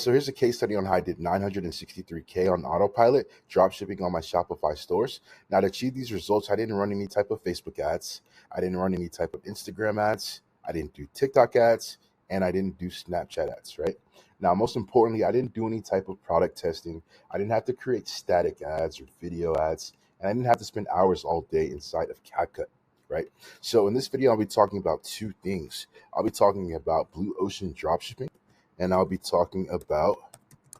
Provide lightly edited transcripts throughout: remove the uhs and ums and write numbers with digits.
So here's a case study on how I did 963K on autopilot, drop shipping on my Shopify stores. Now to achieve these results, I didn't run any type of Facebook ads. I didn't run any type of Instagram ads. I didn't do TikTok ads, and I didn't do Snapchat ads, right? Now, most importantly, I didn't do any type of product testing. I didn't have to create static ads or video ads, and I didn't have to spend hours all day inside of CapCut, right? So in this video, I'll be talking about two things. I'll be talking about Blue Ocean dropshipping, and I'll be talking about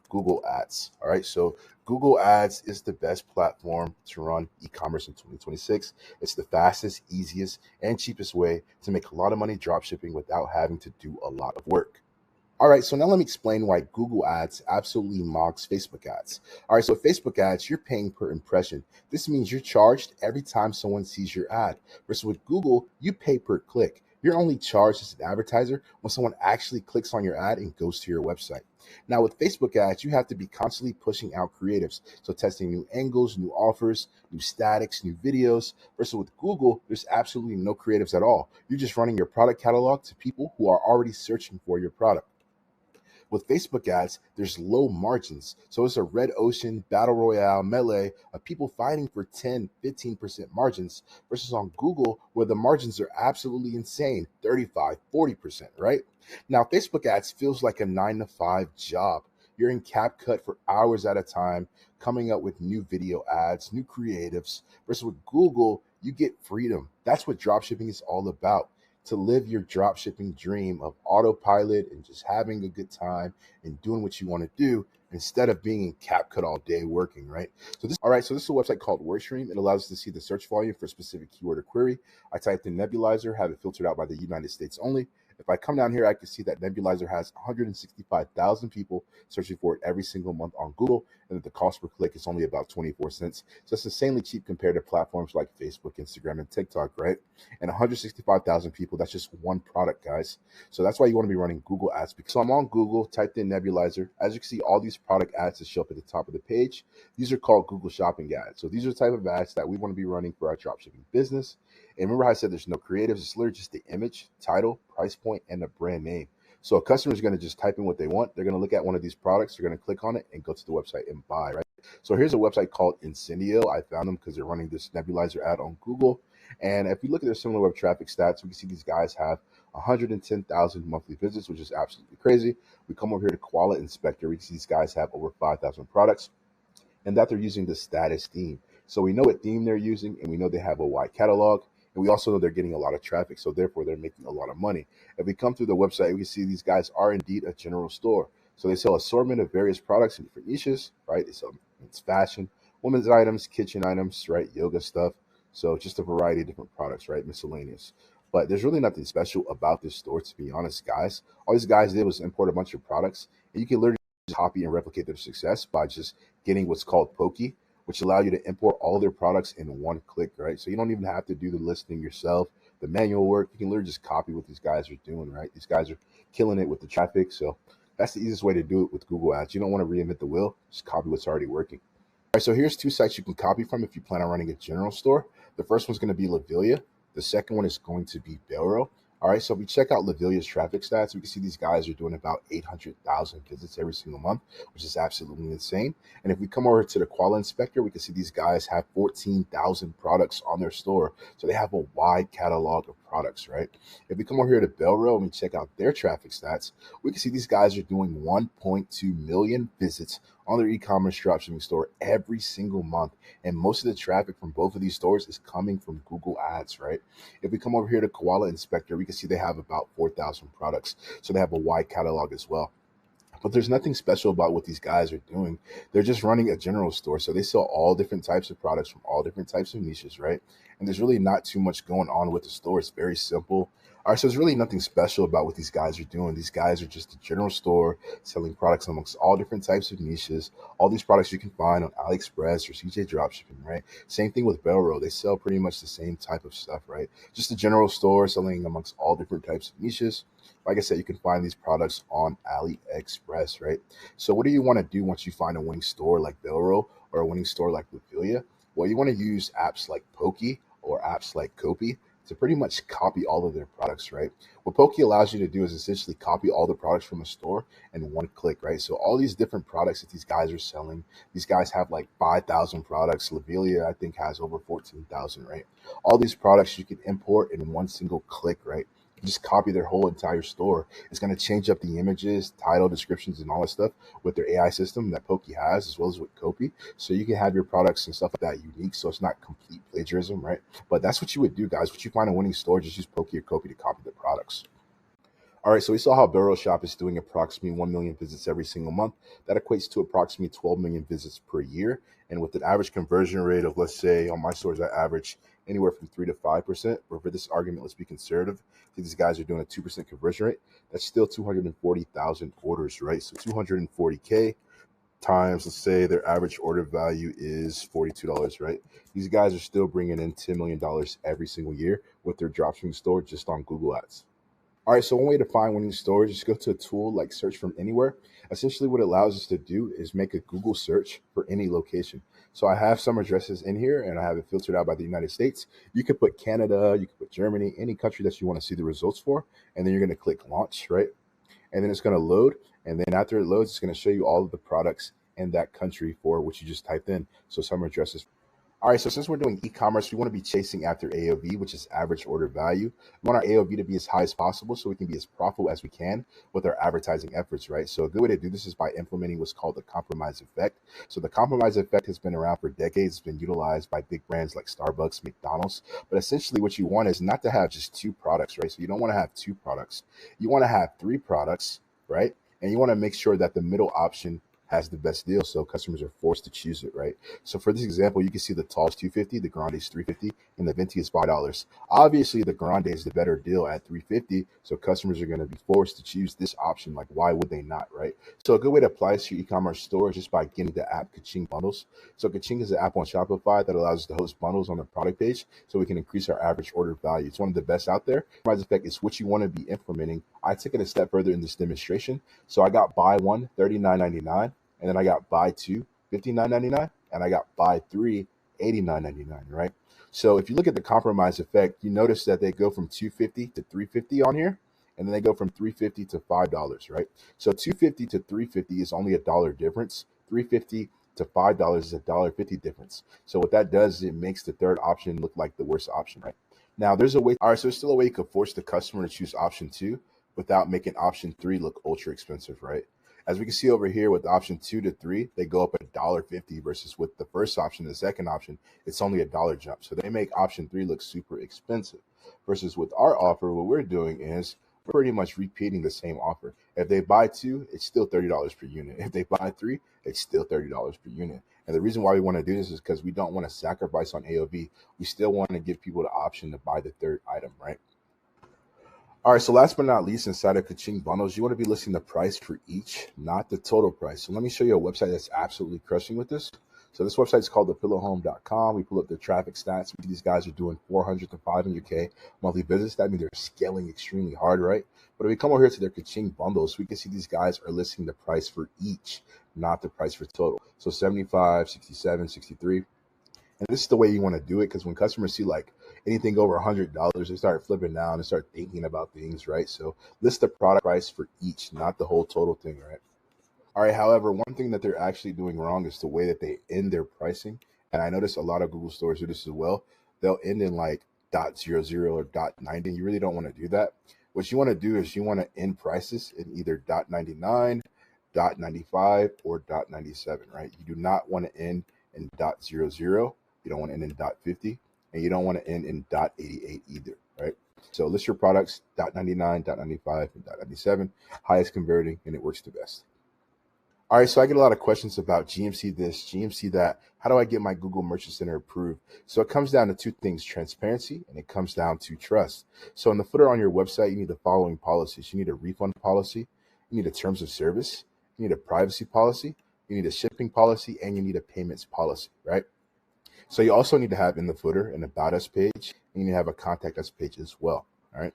Google Ads. All right. So Google Ads is the best platform to run e-commerce in 2026. It's the fastest, easiest, and cheapest way to make a lot of money dropshipping without having to do a lot of work. All right, so now let me explain why Google Ads absolutely mocks Facebook ads. All right, so Facebook ads, you're paying per impression. This means you're charged every time someone sees your ad. Versus with Google, you pay per click. You're only charged as an advertiser when someone actually clicks on your ad and goes to your website. Now, with Facebook ads, you have to be constantly pushing out creatives. So testing new angles, new offers, new statics, new videos. Versus with Google, there's absolutely no creatives at all. You're just running your product catalog to people who are already searching for your product. With Facebook ads, there's low margins. So it's a red ocean, battle royale, melee of people fighting for 10, 15% margins versus on Google where the margins are absolutely insane, 35, 40%, right? Now, Facebook ads feels like a 9 to 5 job. You're in CapCut for hours at a time, coming up with new video ads, new creatives, versus with Google, you get freedom. That's what dropshipping is all about, to live your dropshipping dream of autopilot and just having a good time and doing what you want to do instead of being in CapCut all day working, right? So this is a website called WordStream. It allows us to see the search volume for a specific keyword or query. I typed in nebulizer, have it filtered out by the United States only. If I come down here, I can see that nebulizer has 165,000 people searching for it every single month on Google, and that the cost per click is only about 24 cents. So it's insanely cheap compared to platforms like Facebook, Instagram, and TikTok, right? And 165,000 people, that's just one product, guys. So that's why you want to be running Google ads. So I'm on Google, typed in nebulizer. As you can see, all these product ads that show up at the top of the page, these are called Google Shopping ads. So these are the type of ads that we want to be running for our dropshipping business. And remember how I said there's no creatives. It's literally just the image, title, price point, and the brand name. So a customer is going to just type in what they want. They're going to look at one of these products. They're going to click on it and go to the website and buy, right? So here's a website called Incendio. I found them because they're running this nebulizer ad on Google. And if we look at their similar web traffic stats, we can see these guys have 110,000 monthly visits, which is absolutely crazy. We come over here to Quality Inspector. We can see these guys have over 5,000 products and that they're using the status theme. So we know what theme they're using, and we know they have a wide catalog. And we also know they're getting a lot of traffic, so therefore they're making a lot of money. If we come through the website, we can see these guys are indeed a general store. So they sell assortment of various products in different niches, right? It's fashion, women's items, kitchen items, right? Yoga stuff. So just a variety of different products, right? Miscellaneous. But there's really nothing special about this store, to be honest, guys. All these guys did was import a bunch of products, and you can literally just copy and replicate their success by just getting what's called Pokey, which allow you to import all their products in one click, right? So you don't even have to do the listing yourself, the manual work. You can literally just copy what these guys are doing, right? These guys are killing it with the traffic. So that's the easiest way to do it with Google Ads. You don't want to reinvent the wheel, just copy what's already working. All right, so here's two sites you can copy from if you plan on running a general store. The first one's going to be Lavilia. The second one is going to be Belro. All right, so if we check out Lavilia's traffic stats, we can see these guys are doing about 800,000 visits every single month, which is absolutely insane. And if we come over to the Quality Inspector, we can see these guys have 14,000 products on their store. So they have a wide catalog of products, right? If we come over here to Belro and we check out their traffic stats, we can see these guys are doing 1.2 million visits on their e-commerce dropshipping store every single month. And most of the traffic from both of these stores is coming from Google Ads, right? If we come over here to Koala Inspector, we can see they have about 4,000 products. So they have a wide catalog as well. But there's nothing special about what these guys are doing. They're just running a general store. So they sell all different types of products from all different types of niches, right? And there's really not too much going on with the store. It's very simple. All right, so there's really nothing special about what these guys are doing. These guys are just a general store selling products amongst all different types of niches. All these products you can find on AliExpress or CJ Dropshipping, right? Same thing with Belro. They sell pretty much the same type of stuff, right? Just a general store selling amongst all different types of niches. Like I said, you can find these products on AliExpress, right? So what do you want to do once you find a winning store like Belro or a winning store like Lavilia? Well, you want to use apps like Pokey or apps like Copy to pretty much copy all of their products, right? What Pokey allows you to do is essentially copy all the products from a store in one click, right? So all these different products that these guys are selling, these guys have like 5,000 products. Lavelia, I think, has over 14,000, right? All these products you can import in one single click, right? You just copy their whole entire store. It's going to change up the images, title, descriptions, and all that stuff with their AI system that Pokey has, as well as with Copy. So you can have your products and stuff like that unique, so it's not complete plagiarism, right? But that's what you would do, guys. What you find a winning store, just use Pokey or Copy to copy the products. All right, so we saw how Barrel Shop is doing approximately 1 million visits every single month. That equates to approximately 12 million visits per year. And with an average conversion rate of, let's say, on my stores, I average anywhere from 3 to 5%. Or for this argument, let's be conservative. I think these guys are doing a 2% conversion rate. That's still 240,000 orders, right? So 240K times, let's say their average order value is $42, right? These guys are still bringing in $10 million every single year with their dropshipping store just on Google Ads. All right, so one way to find winning stores is go to a tool like Search from Anywhere. Essentially, what it allows us to do is make a Google search for any location. So I have some addresses in here, and I have it filtered out by the United States. You could put Canada, you could put Germany, any country that you want to see the results for, and then you're going to click Launch, right? And then it's going to load, and then after it loads, it's going to show you all of the products in that country for which you just typed in. So some addresses. All right, so since we're doing e-commerce, we want to be chasing after AOV, which is average order value. We want our AOV to be as high as possible so we can be as profitable as we can with our advertising efforts, right? So a good way to do this is by implementing what's called the compromise effect. So the compromise effect has been around for decades. It's been utilized by big brands like Starbucks, McDonald's. But essentially what you want is not to have just two products, right? So you don't want to have two products. You want to have three products, right? And you want to make sure that the middle option has the best deal, so customers are forced to choose it, right? So for this example, you can see the tall is $250, the grande is $350, and the venti is $5. Obviously, the grande is the better deal at $350, so customers are going to be forced to choose this option. Like, why would they not, right? So a good way to apply this to your e-commerce store is just by getting the app Kaching Bundles. So Kaching is an app on Shopify that allows us to host bundles on the product page so we can increase our average order value. It's one of the best out there. Compromise effect is what you want to be implementing. I took it a step further in this demonstration. So I got buy one, $39.99. And then I got buy two, $59.99, and I got buy three, $89.99, right? So if you look at the compromise effect, you notice that they go from $250 to $350 on here, and then they go from $350 to $5, right? So $250 to $350 is only $1 difference. $350 to $5 is $1.50 difference. So what that does is it makes the third option look like the worst option, right? Now there's a way. All right, so there's still a way you could force the customer to choose option two without making option three look ultra expensive, right? As we can see over here with option 2 to 3, they go up $1.50 versus with the first option, the second option, it's only $1 jump. So they make option 3 look super expensive. Versus with our offer, what we're doing is we're pretty much repeating the same offer. If they buy 2, it's still $30 per unit. If they buy 3, it's still $30 per unit. And the reason why we want to do this is because we don't want to sacrifice on AOV. We still want to give people the option to buy the third item, right? All right, so last but not least, inside of Kaching Bundles, you want to be listing the price for each, not the total price. So let me show you a website that's absolutely crushing with this. So this website is called thepillowhome.com. We pull up the traffic stats. These guys are doing 400 to 500K monthly business. That means they're scaling extremely hard, right? But if we come over here to their Kaching Bundles, we can see these guys are listing the price for each, not the price for total. So 75, 67, 63. And this is the way you want to do it, because when customers see like anything over $100, they start flipping down and start thinking about things, right? So list the product price for each, not the whole total thing, right? All right. However, one thing that they're actually doing wrong is the way that they end their pricing. And I notice a lot of Google stores do this as well. They'll end in like .00 or .90. You really don't want to do that. What you want to do is you want to end prices in either .99, .95, or .97, right? You do not want to end in .00. You don't want to end in .50, and you don't want to end in .88 either, right? So list your products .99, .95, and .97, highest converting, and it works the best. All right, so I get a lot of questions about GMC this, GMC that. How do I get my Google Merchant Center approved? So it comes down to two things, transparency, and it comes down to trust. So in the footer on your website, you need the following policies. You need a refund policy, you need a terms of service, you need a privacy policy, you need a shipping policy, and you need a payments policy, right? So you also need to have in the footer an About Us page, and you need to have a Contact Us page as well, all right?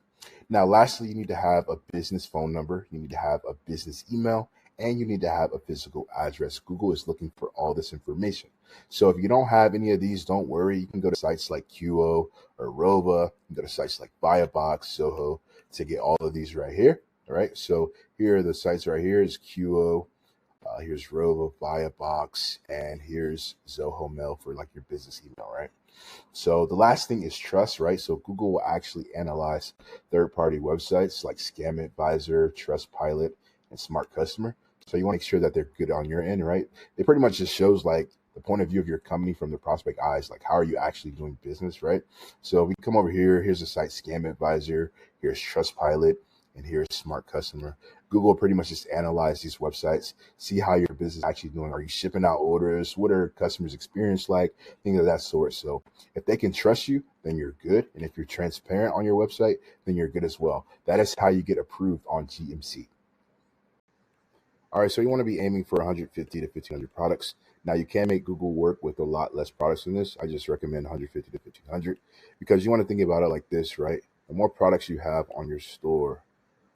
Now, lastly, you need to have a business phone number, you need to have a business email, and you need to have a physical address. Google is looking for all this information. So if you don't have any of these, don't worry. You can go to sites like QO or Rova. You can go to sites like Buy a Box, Soho to get all of these right here. All right. So here are the sites right here is QO. Here's Rova, Buy a Box, and here's Zoho Mail for like your business email, right? So the last thing is trust, right? So Google will actually analyze third-party websites like Scam Advisor, Trustpilot, and Smart Customer. So you want to make sure that they're good on your end, right? It pretty much just shows like the point of view of your company from the prospect eyes, like how are you actually doing business, right? So we come over here, here's the site Scam Advisor, here's Trustpilot, and here's Smart Customer. Google pretty much just analyze these websites, see how your business is actually doing. Are you shipping out orders? What are customers' experience like? Things of that sort. So if they can trust you, then you're good. And if you're transparent on your website, then you're good as well. That is how you get approved on GMC. All right, so you want to be aiming for 150 to 1,500 products. Now, you can make Google work with a lot less products than this. I just recommend 150 to 1,500 because you want to think about it like this, right? The more products you have on your store,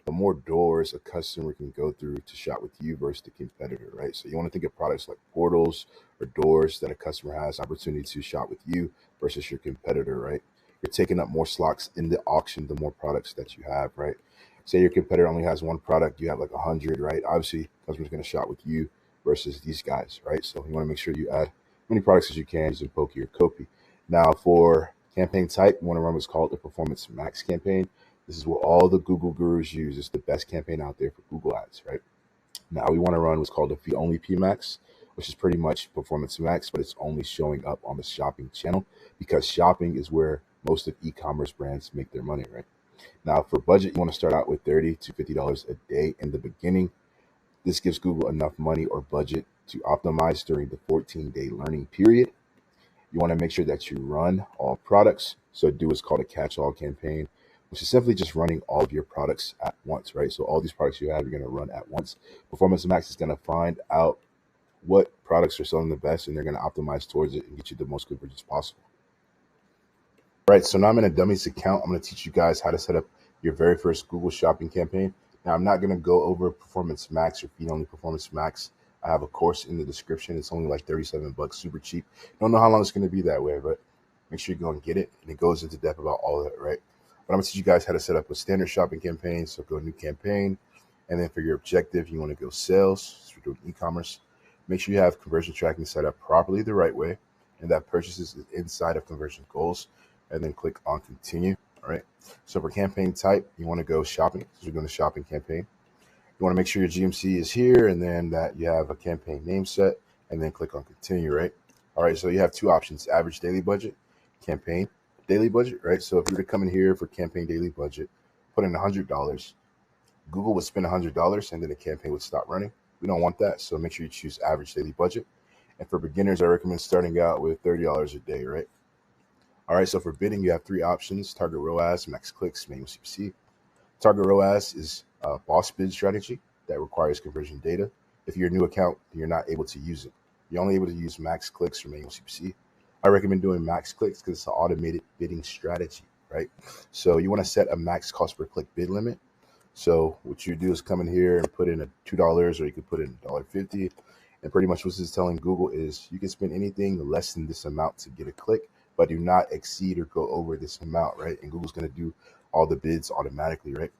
the more doors a customer can go through to shop with you versus the competitor, right? So you want to think of products like portals or doors that a customer has opportunity to shop with you versus your competitor, right? You're taking up more slots in the auction, the more products that you have, right? Say your competitor only has one product, you have like 100, right? Obviously, customers going to shop with you versus these guys, right? So you want to make sure you add as many products as you can using Pokey or Copy. Now for campaign type, you want to run what's called the Performance Max campaign. This is what all the Google gurus use. It's the best campaign out there for Google Ads, right? Now we want to run what's called a feed only PMax, which is pretty much Performance Max, but it's only showing up on the shopping channel because shopping is where most of e-commerce brands make their money, right? Now for budget, you want to start out with $30 to $50 a day in the beginning. This gives Google enough money or budget to optimize during the 14-day learning period. You want to make sure that you run all products. So do what's called a catch-all campaign, which is simply just running all of your products at once, right? So all these products you have, you're going to run at once. Performance Max is going to find out what products are selling the best, and they're going to optimize towards it and get you the most conversions possible. Right, so now I'm in a dummies account. I'm going to teach you guys how to set up your very first Google shopping campaign. Now, I'm not going to go over Performance Max or feed only Performance Max. I have a course in the description. It's only like $37, super cheap. Don't know how long it's going to be that way, but make sure you go and get it. And it goes into depth about all of it, right? But I'm going to teach you guys how to set up a standard shopping campaign. So go new campaign. And then for your objective, you want to go sales. So we're doing e-commerce. Make sure you have conversion tracking set up properly the right way. And that purchases is inside of conversion goals. And then click on continue. All right. So for campaign type, you want to go shopping. So we're doing a shopping campaign. You want to make sure your GMC is here and then that you have a campaign name set and then click on continue, right? All right. So you have two options, average daily budget, campaign daily budget, right? So if you were to come in here for campaign daily budget, put in $100, Google would spend $100 and then the campaign would stop running. We don't want that. So make sure you choose average daily budget. And for beginners, I recommend starting out with $30 a day, right? All right, so for bidding, you have three options: target ROAS, max clicks, manual CPC. Target ROAS is a boss bid strategy that requires conversion data. If you're a new account, you're not able to use it. You're only able to use max clicks or manual CPC. I recommend doing max clicks because it's an automated bidding strategy, right? So you want to set a max cost per click bid limit. So what you do is come in here and put in a $2, or you could put in $1.50. And pretty much what this is telling Google is you can spend anything less than this amount to get a click, but do not exceed or go over this amount, right? And Google's going to do all the bids automatically, right?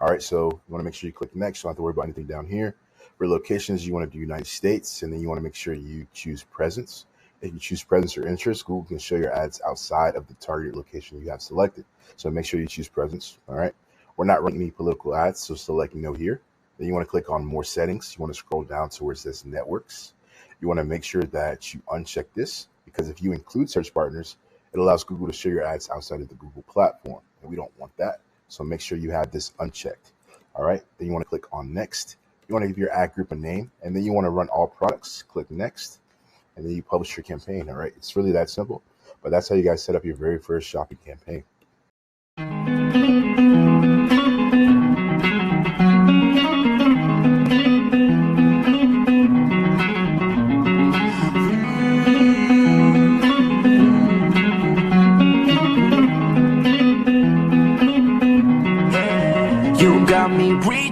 All right, so you want to make sure you click next. You don't have to worry about anything down here. For locations, you want to do United States, and then you want to make sure you choose presence. If you choose presence or interest, Google can show your ads outside of the target location you have selected. So make sure you choose presence, all right? We're not running any political ads, so select no here. Then you want to click on more settings. You want to scroll down to where it says networks. You want to make sure that you uncheck this, because if you include search partners, it allows Google to show your ads outside of the Google platform, and we don't want that. So make sure you have this unchecked. All right. Then you want to click on next. You want to give your ad group a name, and then you want to run all products. Click next, and then you publish your campaign. All right. It's really that simple, but that's how you guys set up your very first shopping campaign. You got me reaching.